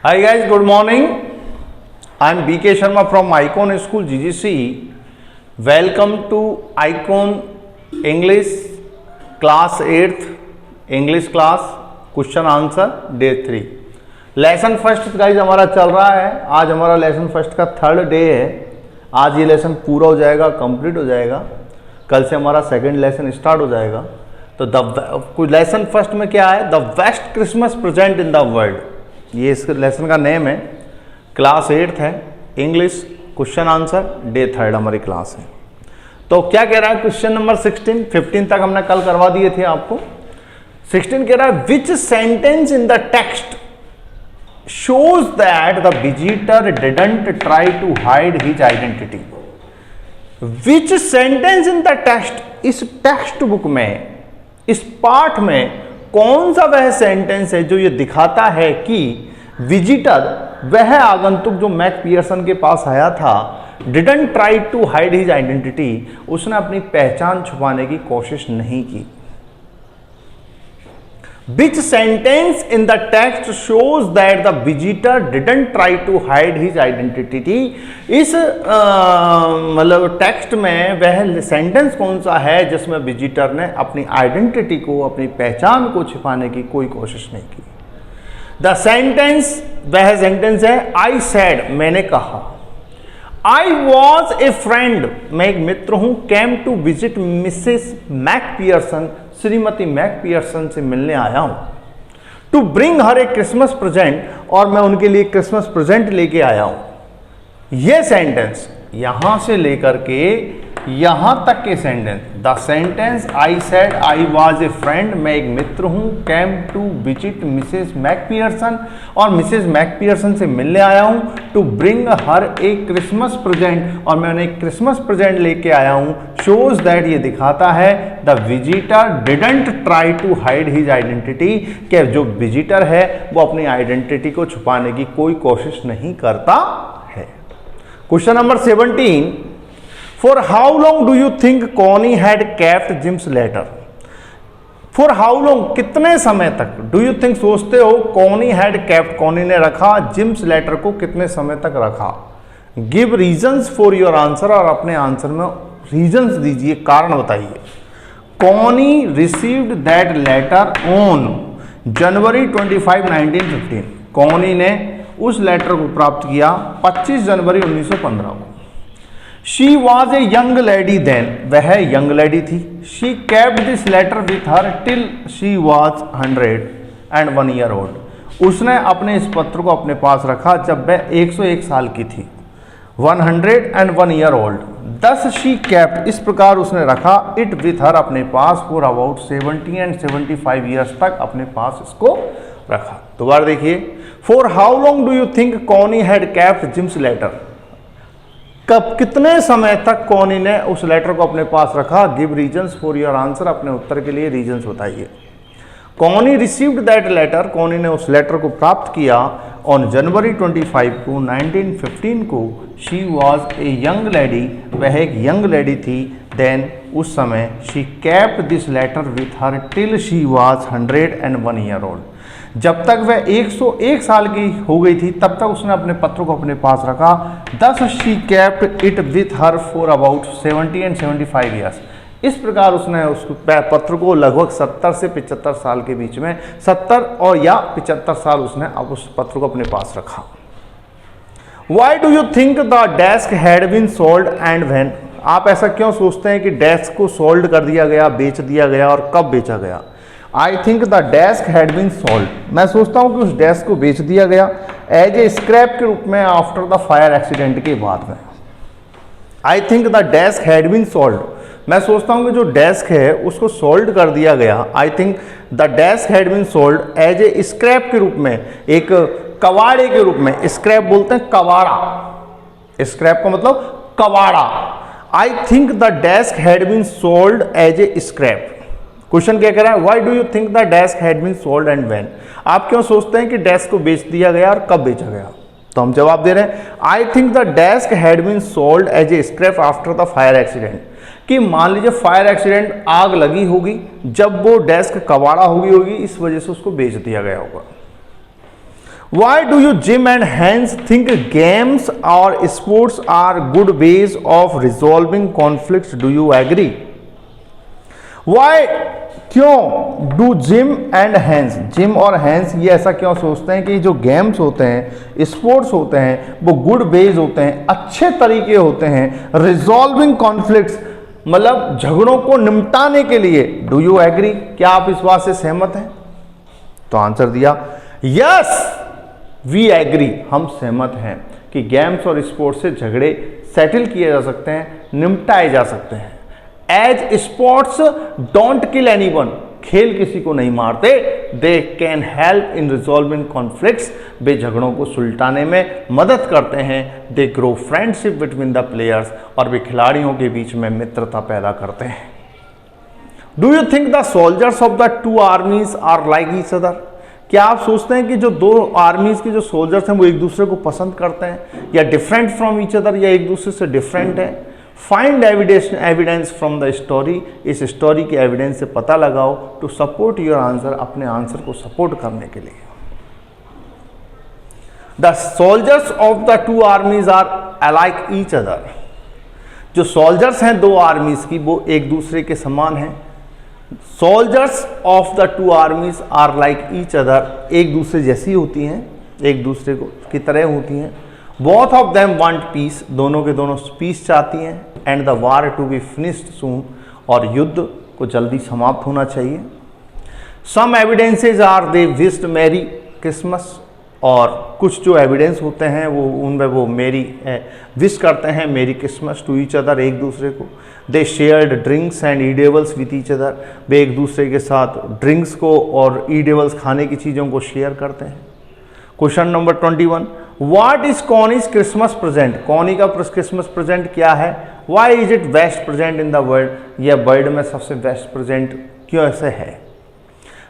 Hi guys, good morning. I am BK Sharma from Icon School GGC. Welcome to Icon English class 8th English class question answer day 3. Lesson first guys हमारा चल रहा है. आज हमारा lesson first का third day है. आज ये लेसन पूरा हो जाएगा, कंप्लीट हो जाएगा. कल से हमारा सेकंड लेसन स्टार्ट हो जाएगा. तो लेसन फर्स्ट में क्या है? The best Christmas present in the world. ये इस लेसन का नेम है. क्लास 8th है, इंग्लिश क्वेश्चन आंसर डे 3 हमारी क्लास है. तो क्या कह रहा है क्वेश्चन नंबर 16, 15 तक हमने कल करवा दिए थे आपको. 16 कह रहा है which sentence in the text shows that the visitor didn't try to hide his identity. Which sentence in the text, इस टेक्स्ट बुक में, इस पाठ में कौन सा वह सेंटेंस है जो ये दिखाता है कि विजिटर, वह आगंतुक जो मैक पियर्सन के पास आया था, didn't try to hide his identity, उसने अपनी पहचान छुपाने की कोशिश नहीं की. Which sentence in the text shows that the visitor didn't try to hide his identity? इस मतलब टेक्स्ट में वह सेंटेंस कौन सा है जिसमें विजिटर ने अपनी आइडेंटिटी को, अपनी पहचान को छिपाने की कोई कोशिश नहीं की. द सेंटेंस, वह सेंटेंस है आई सेड, मैंने कहा. आई वॉज ए फ्रेंड, मैं एक मित्र हूं. Came to visit Mrs Macpherson, श्रीमती मैक पियर्सन से मिलने आया हूं. To bring her a Christmas present, और मैं उनके लिए क्रिसमस प्रेजेंट लेके आया हूं. यह सेंटेंस यहां से लेकर के यहां तक के sentence, the sentence I said I was a friend, मैं एक मित्र हूं. Came to visit Mrs Macpherson, और मिसेस मैक पियर्सन से मिलने आया हूं. To bring her a Christmas present, और मैं उन्हें क्रिसमस प्रेजेंट लेके आया हूं. शोज दैट, ये दिखाता है the visitor didn't try to hide his identity, कि जो विजिटर है वो अपनी आइडेंटिटी को छुपाने की कोई कोशिश नहीं करता है. Question number 17, For how long do you think Connie had kept Jim's letter? For how long, कितने समय तक, do you think, सोचते हो, Connie had kept, Connie ने रखा, Jim's letter को कितने समय तक रखा. Give reasons for your answer, और अपने आंसर में reasons दीजिए, कारण बताइए. Connie received that letter on January 25, 1915. Connie ने उस लेटर को प्राप्त किया 25 जनवरी 1915 को. She was a young lady then, वह यंग लेडी थी. She kept this letter with her till she was 101 year old. उसने अपने इस पत्र को अपने पास रखा जब वह 101 साल की थी. 101 year old. Thus she kept, इस प्रकार उसने रखा, it with her, अपने पास, for about 70 and 75 years तक अपने पास इसको रखा. दोबारा देखिए. For how long do you think Connie had kept Jim's letter? कब, कितने समय तक कॉनी ने उस लेटर को अपने पास रखा. Give reasons for your answer, अपने उत्तर के लिए रीजंस बताइए. Connie received that letter, Connie ने उस लेटर को प्राप्त किया ऑन जनवरी 25 को 1915 को. She was a young lady, वह एक यंग लेडी थी. देन, उस समय. She kept this letter with her till she was 101 year old, जब तक वह 101 साल की हो गई थी तब तक उसने अपने पत्र को अपने पास रखा. Thus she kept it with her for about 70 and 75 years. इस प्रकार उसने उस पत्र को लगभग 70 से 75 साल के बीच में, 70 और या 75 साल उसने अब उस पत्र को अपने पास रखा. Why do you think the desk had been sold and when? आप ऐसा क्यों सोचते हैं कि डेस्क को सोल्ड कर दिया गया, बेच दिया गया, और कब बेचा गया. I think the desk had been sold, मैं सोचता हूँ कि उस डेस्क को बेच दिया गया एज ए स्क्रैप के रूप में आफ्टर द फायर एक्सीडेंट के बाद में. I think the desk had been sold, मैं सोचता हूँ कि जो डेस्क है उसको सोल्ड कर दिया गया. I think the desk had been sold as a scrap के रूप में, एक कबाड़े के रूप में. स्क्रैप बोलते हैं कबाड़ा, स्क्रैप का मतलब कबाड़ा. I think the desk had been sold as a scrap. Question क्या कह रहा है? Why do you think the desk had been sold and when? आप क्यों सोचते हैं कि डेस्क को बेच दिया गया और कब बेचा गया? तो हम जवाब दे रहे हैं I think the desk had been sold as a scrap after the fire accident. कि मान लीजिए फायर एक्सीडेंट, आग लगी होगी, जब वो डेस्क कबाड़ा हो गई होगी, इस वजह से उसको बेच दिया गया होगा. Why do you Jim and Hans think games or sports are good ways of resolving conflicts? Do you agree? Why क्यों do Jim and Hans, Jim और हैंस ये ऐसा क्यों सोचते हैं कि जो गेम्स होते हैं, स्पोर्ट्स होते हैं, वो गुड वेज होते हैं, अच्छे तरीके होते हैं रिजॉल्विंग कॉन्फ्लिक्ट्स, मतलब झगड़ों को निपटाने के लिए? Do you agree? क्या आप इस बात से सहमत हैं? तो आंसर दिया यस वी एग्री, हम सहमत हैं कि गेम्स और स्पोर्ट्स से झगड़े सेटल किए जा सकते हैं, निपटाए जा सकते हैं। As sports don't kill anyone, खेल किसी को नहीं मारते, they can help in resolving conflicts, वे झगड़ों को सुलटाने में मदद करते हैं। They grow friendship between the players, और वे खिलाड़ियों के बीच में मित्रता पैदा करते हैं। Do you think the soldiers of the two armies are like each other? क्या आप सोचते हैं कि जो दो आर्मीज के जो सोल्जर्स हैं वो एक दूसरे को पसंद करते हैं, या डिफरेंट फ्रॉम ईच अदर, या एक दूसरे से डिफरेंट है? Find evidence from the story, इस स्टोरी के एविडेंस से पता लगाओ टू सपोर्ट योर आंसर, अपने आंसर को सपोर्ट करने के लिए। The soldiers of the two armies are alike each other, जो सोल्जर्स हैं दो आर्मीज की वो एक दूसरे के समान हैं। Soldiers of the two armies are like each other, एक दूसरे जैसी होती हैं, एक दूसरे को की तरह होती हैं। Both of them want peace, दोनों के दोनों पीस चाहती हैं। And the war to be finished soon, और युद्ध को जल्दी समाप्त होना चाहिए। Some evidences are they wished merry Christmas, और कुछ जो एविडेंस होते हैं वो उनमें वो मेरी विश करते हैं मेरी क्रिसमस टू ईच अदर, एक दूसरे को। They shared drinks and edibles with each other, वे एक दूसरे के साथ ड्रिंक्स को और ईडेबल्स खाने की चीज़ों को शेयर करते हैं। Question number 21, what is Connie's Christmas present? Connie का क्रिसमस प्रेजेंट क्या है? Why is it best present in the world? यह वर्ल्ड में सबसे बेस्ट प्रेजेंट क्यों ऐसे है?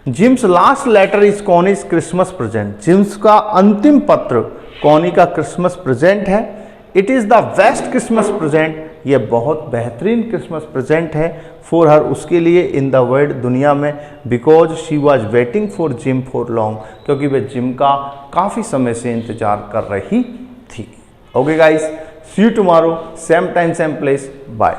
Jim's last letter is Connie's Christmas present, Jim's का अंतिम पत्र कॉनी का क्रिसमस प्रेजेंट है। It is the best Christmas present, यह बहुत बेहतरीन क्रिसमस प्रेजेंट है फॉर हर, उसके लिए, इन द वर्ल्ड, दुनिया में, because she was waiting for gym for long, क्योंकि वह जिम का काफ़ी समय से इंतजार कर रही थी। Okay guys, see you tomorrow, same time same place, bye.